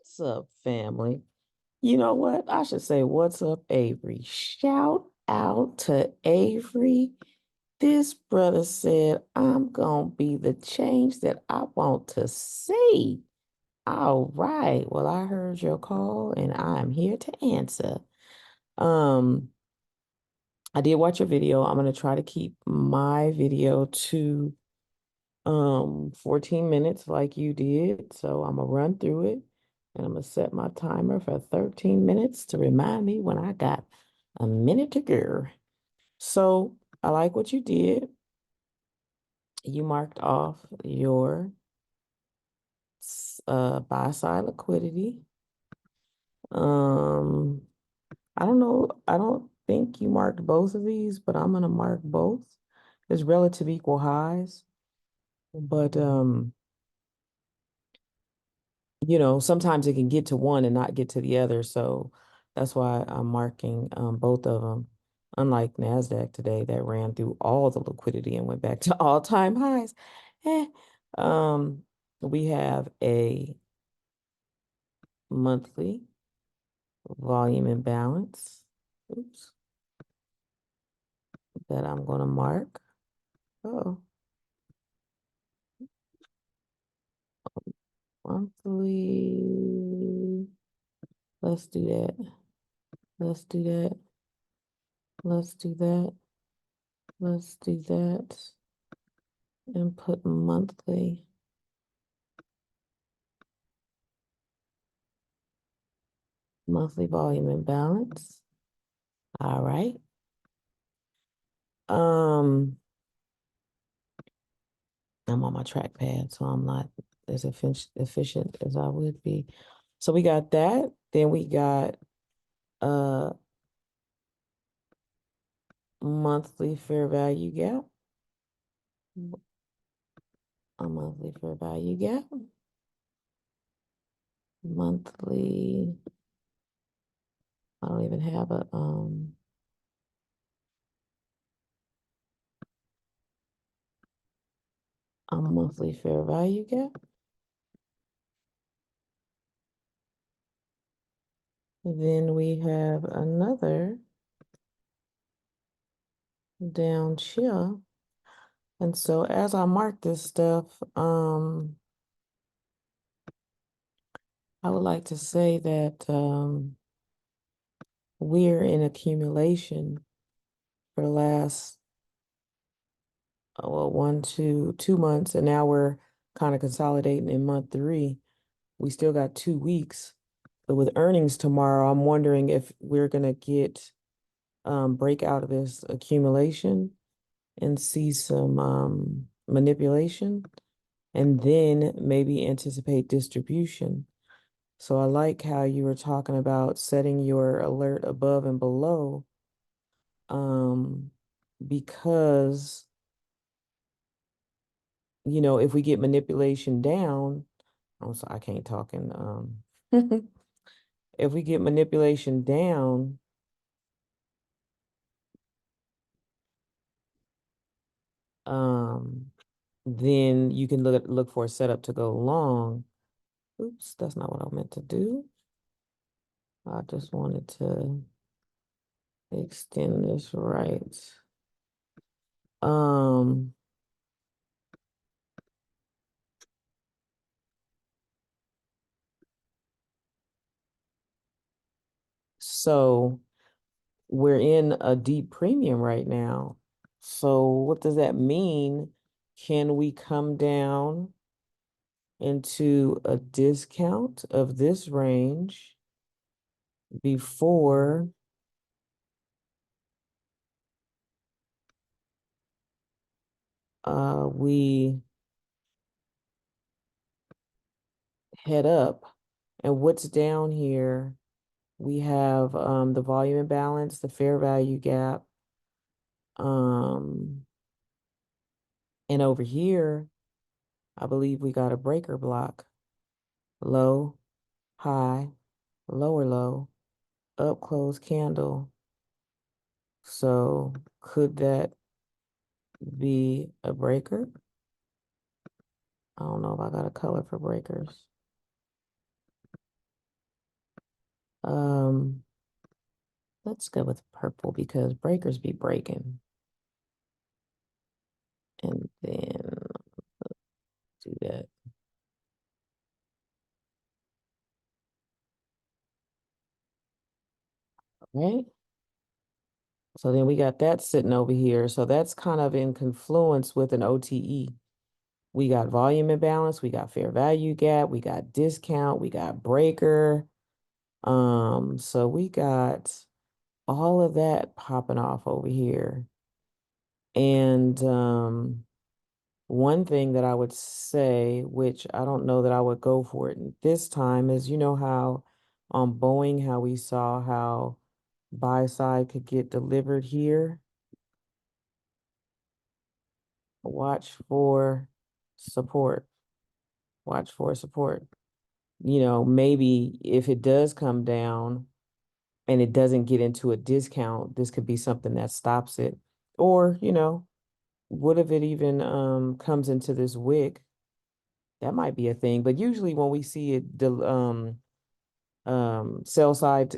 What's up, family? You know what? I should say, what's up, Avery? Shout out to Avery. This brother said, I'm going to be the change that I want to see. All right. Well, I heard your call and I'm here to answer. Um, I did watch your video. I'm going to try to keep my video to 14 minutes like you did. So I'm gonna run through it and I'm gonna set my timer for 13 minutes to remind me when I got a minute to go. So I like what you did. You marked off your buy side liquidity. Um, I don't know, I don't think you marked both of these, but I'm gonna mark both as relative equal highs. But sometimes it can get to one and not get to the other. So that's why I'm marking both of them. Unlike NASDAQ today that ran through all the liquidity and went back to all-time highs. Eh. Um, we have a monthly volume imbalance. Oops, that I'm going to mark. Oh, monthly. Let's do that. Let's do that. Let's do that. Let's do that. And put monthly volume imbalance. All right. Um, I'm on my trackpad, so I'm not as efficient as I would be. So we got that. Then we got a monthly fair value gap. A monthly fair value gap. Monthly. I don't even have a monthly fair value gap. Then we have another down chill. And so as I mark this stuff, I would like to say that we're in accumulation for the last, well, 2 months, and now we're kind of consolidating in month three. We still got 2 weeks, but with earnings tomorrow, I'm wondering if we're gonna get break out of this accumulation and see some manipulation, and then maybe anticipate distribution. So I like how you were talking about setting your alert above and below, um, because, if we get manipulation down, I'm sorry, I can't talk in, if we get manipulation down, um, then you can look for a setup to go long. Oops, that's not what I meant to do. I just wanted to extend this right. Um, so we're in a deep premium right now. So what does that mean? Can we come down into a discount of this range before we head up? And what's down here? We have the volume imbalance, the fair value gap. Um, and over here, I believe we got a breaker block. Low, high, lower low, up close candle. So could that be a breaker? I don't know if I got a color for breakers. Um, let's go with purple because breakers be breaking. And then do that. Right? So then we got that sitting over here. So that's kind of in confluence with an OTE. We got volume imbalance, we got fair value gap, we got discount, we got breaker. So we got all of that popping off over here. And one thing that I would say, which I don't know that I would go for it this time, is you know how on Boeing, how we saw how buy side could get delivered here. Watch for support. Watch for support. You know, maybe if it does come down and it doesn't get into a discount, this could be something that stops it. Or, you know, what if it even comes into this wick? That might be a thing. But usually when we see it sell side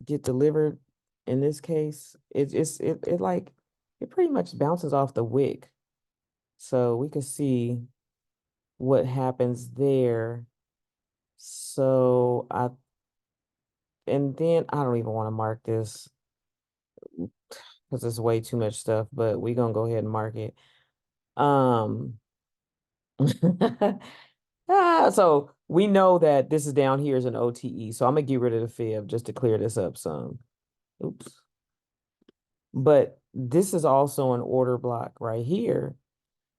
get delivered in this case, it like it pretty much bounces off the wick. So we could see what happens there. So I and then I don't even want to mark this because it's way too much stuff, but we're gonna go ahead and mark it. Um so we know that this is down here is an OTE. So I'm gonna get rid of the fib just to clear this up some. Oops. But this is also an order block right here.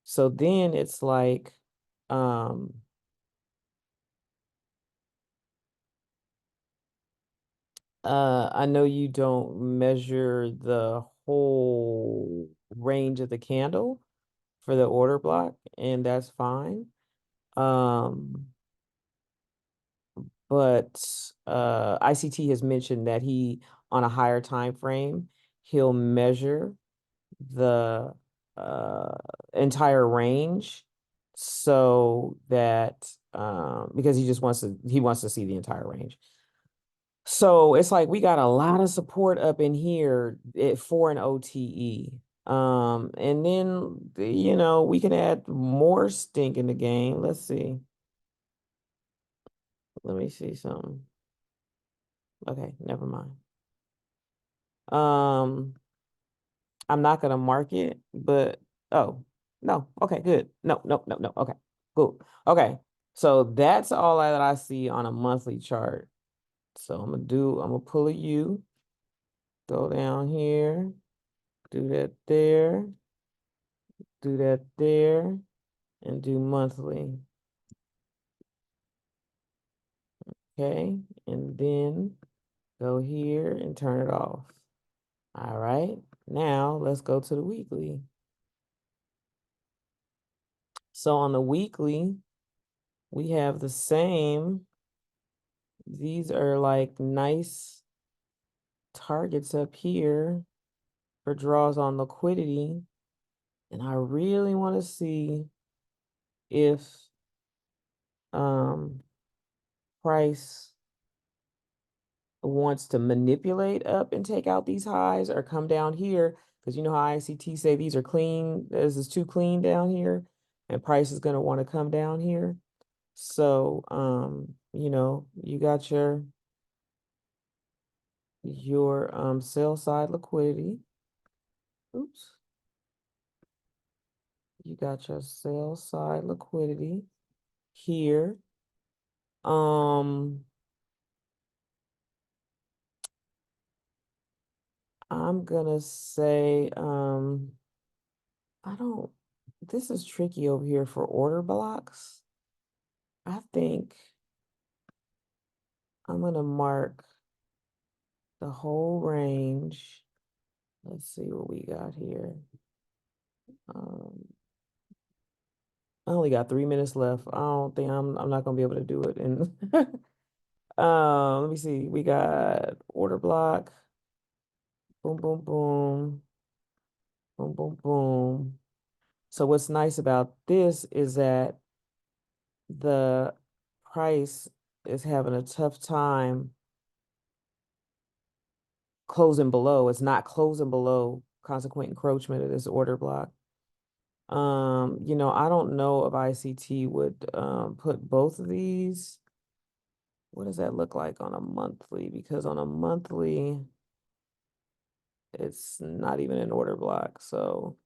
So then it's like um I know you don't measure the whole range of the candle for the order block, and that's fine. Um, but ICT has mentioned that he on a higher time frame, he'll measure the uh entire range so that because he wants to see the entire range. So it's like we got a lot of support up in here for an OTE. And then you know we can add more stink in the game. Let's see. Let me see something. Okay, never mind. Um, I'm not gonna mark it, but oh no, okay, good. No, no, no, no. Okay, cool. Okay, so that's all that I see on a monthly chart. So I'm gonna pull a U, go down here, do that there, do that there, and do monthly. Okay, and then go here and turn it off. All right, now let's go to the weekly. So on the weekly, we have the same. These are like nice targets up here for draws on liquidity. And I really want to see if um price wants to manipulate up and take out these highs or come down here. Because you know how ICT say these are clean, this is too clean down here, and price is going to want to come down here. So you know, you got your sell side liquidity. Oops. You got your sell side liquidity here. Um, I'm gonna say, I don't, this is tricky over here for order blocks. I think I'm gonna mark the whole range. Let's see what we got here. Um, I only got 3 minutes left. I don't think I'm not gonna be able to do it. And let me see. We got order block. Boom, boom, boom. Boom, boom, boom. So what's nice about this is that the price is having a tough time closing below. It's not closing below consequent encroachment of this order block. I don't know if ICT would put both of these. What does that look like on a monthly? Because on a monthly, it's not even an order block. So,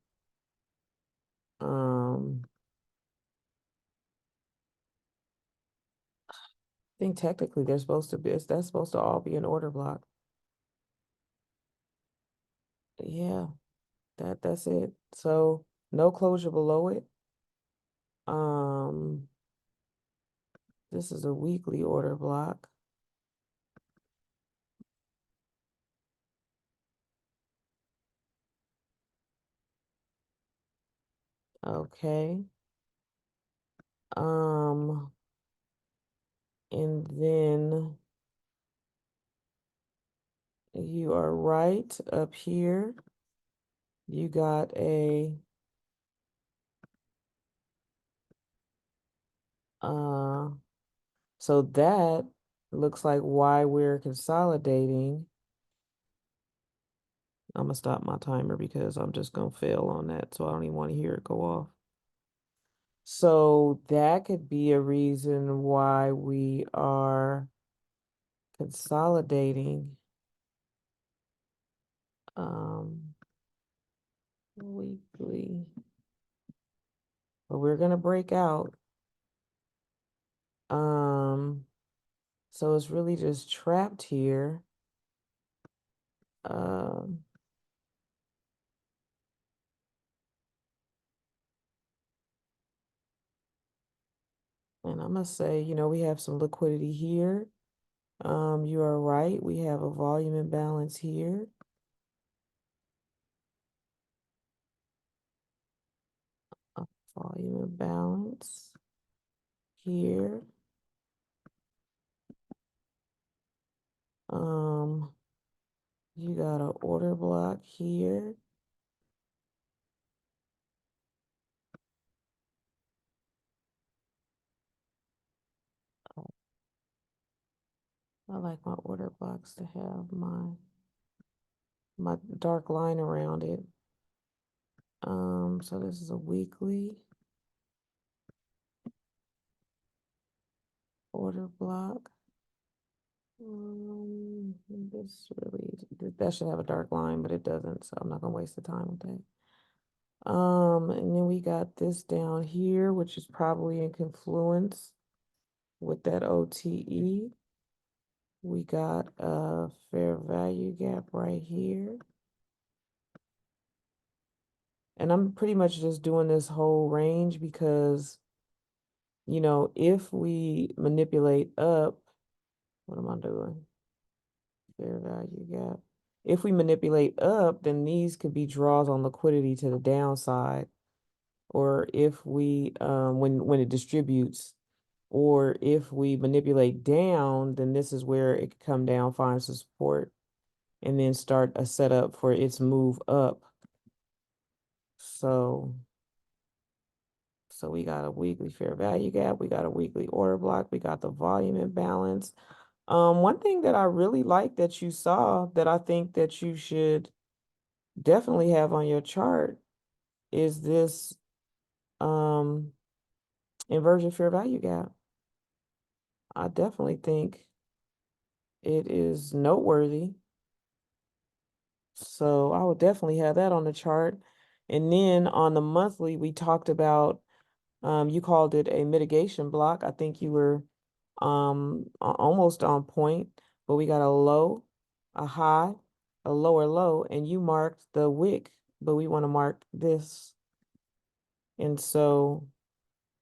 I think technically they're supposed to be, that's supposed to all be an order block. Yeah, that's it. So no closure below it. Um, this is a weekly order block. Okay. Um, and then you are right up here. You got uh so that looks like why we're consolidating. I'm gonna stop my timer because I'm just gonna fail on that, so I don't even want to hear it go off. So that could be a reason why we are consolidating um weekly. But we're gonna break out. Um, so it's really just trapped here. Um, and I must say, we have some liquidity here. You are right. We have a volume imbalance here. A volume imbalance here. Um, you got an order block here. I like my order blocks to have my dark line around it. So this is a weekly order block. This really, that should have a dark line, but it doesn't, so I'm not gonna waste the time with that. And then we got this down here, which is probably in confluence with that OTE. We got a fair value gap right here. And I'm pretty much just doing this whole range because, if we manipulate up, what am I doing? Fair value gap. If we manipulate up, then these could be draws on liquidity to the downside. Or if we, when it distributes, or if we manipulate down, then this is where it could come down, find some support, and then start a setup for its move up. So we got a weekly fair value gap, we got a weekly order block, we got the volume imbalance. One thing that I really like that you saw that I think that you should definitely have on your chart is this um inversion fair value gap. I definitely think it is noteworthy. So I would definitely have that on the chart. And then on the monthly, we talked about you called it a mitigation block. I think you were almost on point, but we got a low, a high, a lower low, and you marked the wick, but we want to mark this. And so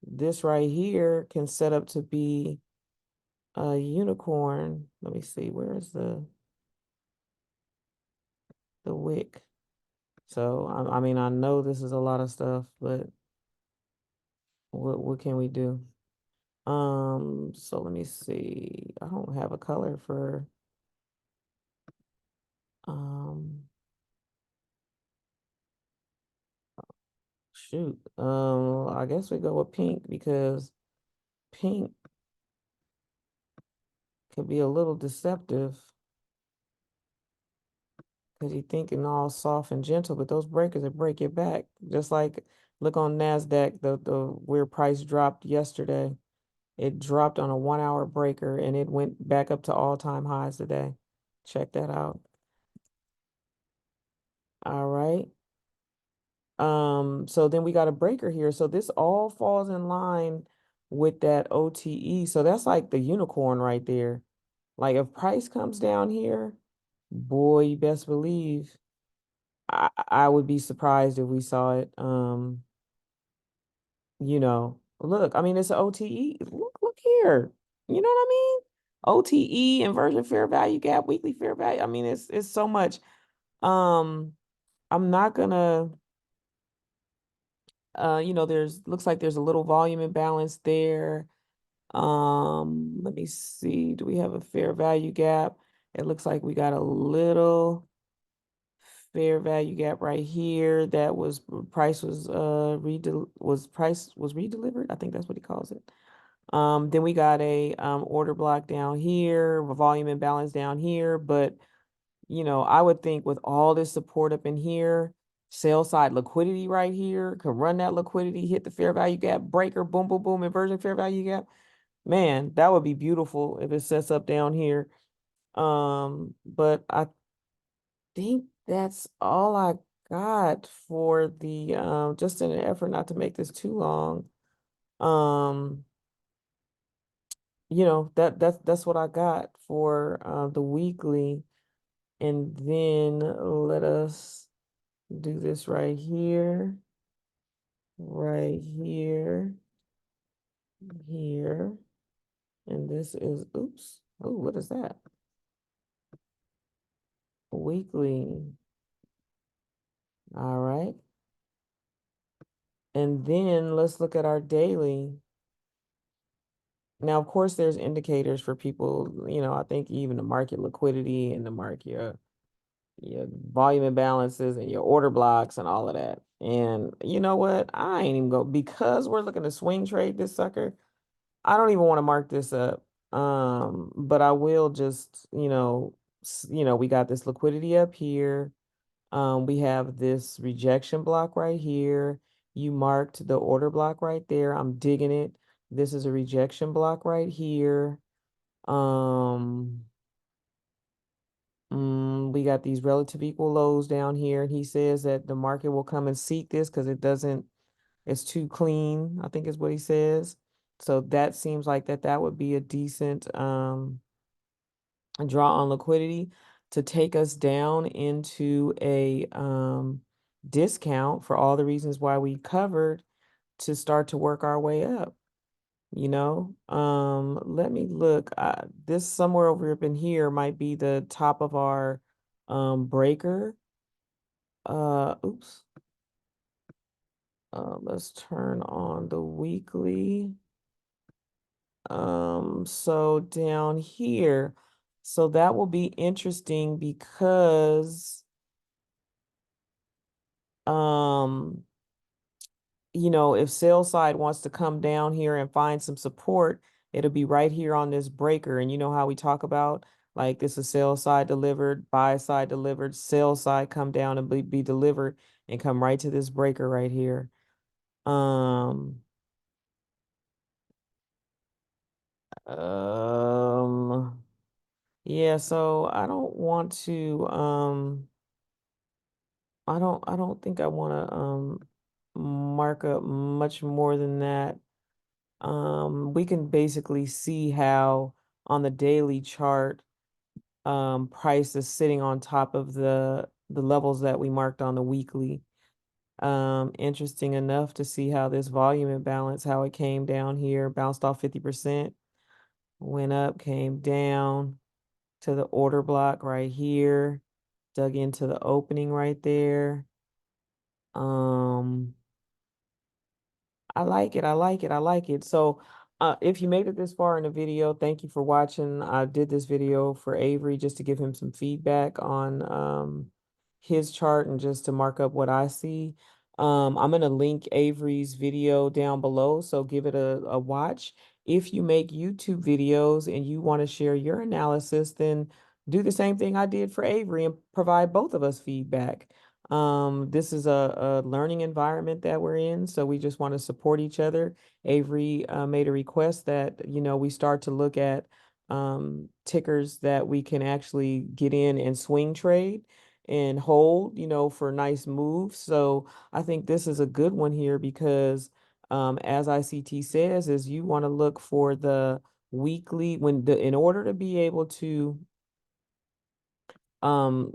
this right here can set up to be a unicorn. Let me see, where is the wick? So I mean, I know this is a lot of stuff, but what can we do? So let me see. I don't have a color for um shoot. I guess we go with pink because pink could be a little deceptive. because you're thinking all soft and gentle, but those breakers will break your back. Just like look on NASDAQ, the where price dropped yesterday. It dropped on a 1 hour breaker and it went back up to all-time highs today. Check that out. All right. So then we got a breaker here. So this all falls in line with that OTE. So that's like the unicorn right there. Like if price comes down here, boy, you best believe I would be surprised if we saw it. Look, I mean, it's an OTE. Look here. You know what I mean? OTE, inversion fair value gap, weekly fair value. I mean, it's so much. Um, I'm not gonna there's looks like there's a little volume imbalance there. Let me see. Do we have a fair value gap? It looks like we got a little fair value gap right here that was price was price was redelivered. I think that's what he calls it. Then we got a order block down here, a volume imbalance down here, but I would think with all this support up in here, sell side liquidity right here, could run that liquidity, hit the fair value gap, breaker, boom, boom, boom, inversion fair value gap. Man, that would be beautiful if it sets up down here. But I think that's all I got for the just in an effort not to make this too long. Um, that's what I got for the weekly. And then let us do this right here. And this is, oops. Oh, what is that? Weekly. All right. And then let's look at our daily. Now, of course, there's indicators for people, I think even the market liquidity and the market, your volume imbalances and your order blocks and all of that. And you know what? I ain't even go because we're looking to swing trade this sucker. I don't even want to mark this up. But I will just, we got this liquidity up here. We have this rejection block right here. You marked the order block right there. I'm digging it. This is a rejection block right here. We got these relative equal lows down here. And he says that the market will come and seek this because it's too clean, I think is what he says. So that seems like that would be a decent draw on liquidity to take us down into a discount for all the reasons why we covered to start to work our way up. Let me look. This somewhere over up in here might be the top of our breaker. Oops. Let's turn on the weekly. So down here, so that will be interesting because if sell side wants to come down here and find some support, it'll be right here on this breaker. And you know how we talk about like this is sell side delivered, buy side delivered, sell side come down and be delivered and come right to this breaker right here. Um, yeah, so I don't want to I don't think I want to mark up much more than that. We can basically see how on the daily chart, price is sitting on top of the levels that we marked on the weekly. Interesting enough to see how this volume imbalance, how it came down here, bounced off 50%, went up, came down to the order block right here, dug into the opening right there. Um, I like it. I like it. I like it. So, if you made it this far in the video, thank you for watching. I did this video for Avery just to give him some feedback on his chart and just to mark up what I see. I'm going to link Avery's video down below, so give it a watch. If you make YouTube videos and you want to share your analysis, then do the same thing I did for Avery and provide both of us feedback. This is a learning environment that we're in, so we just want to support each other. Avery made a request that, we start to look at tickers that we can actually get in and swing trade and hold, for nice moves. So I think this is a good one here because, as ICT says, is you want to look for the weekly in order to be able to um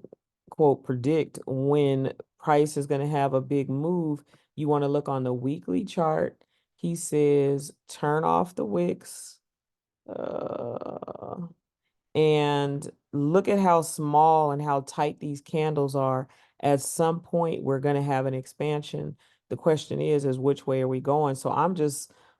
quote predict when price is going to have a big move, you want to look on the weekly chart. He says turn off the wicks, uh, and look at how small and how tight these candles are. At some point, we're going to have an expansion. The question is which way are we going? So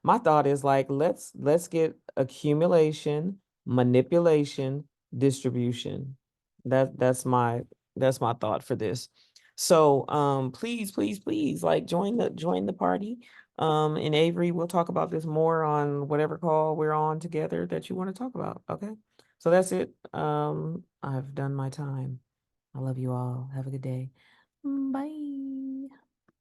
my thought is like, let's get accumulation, manipulation, distribution. That's my thought for this. So, please, please, please, like join the party. In Avery, we'll talk about this more on whatever call we're on together that you want to talk about. Okay. So that's it. I've done my time. I love you all. Have a good day. Bye.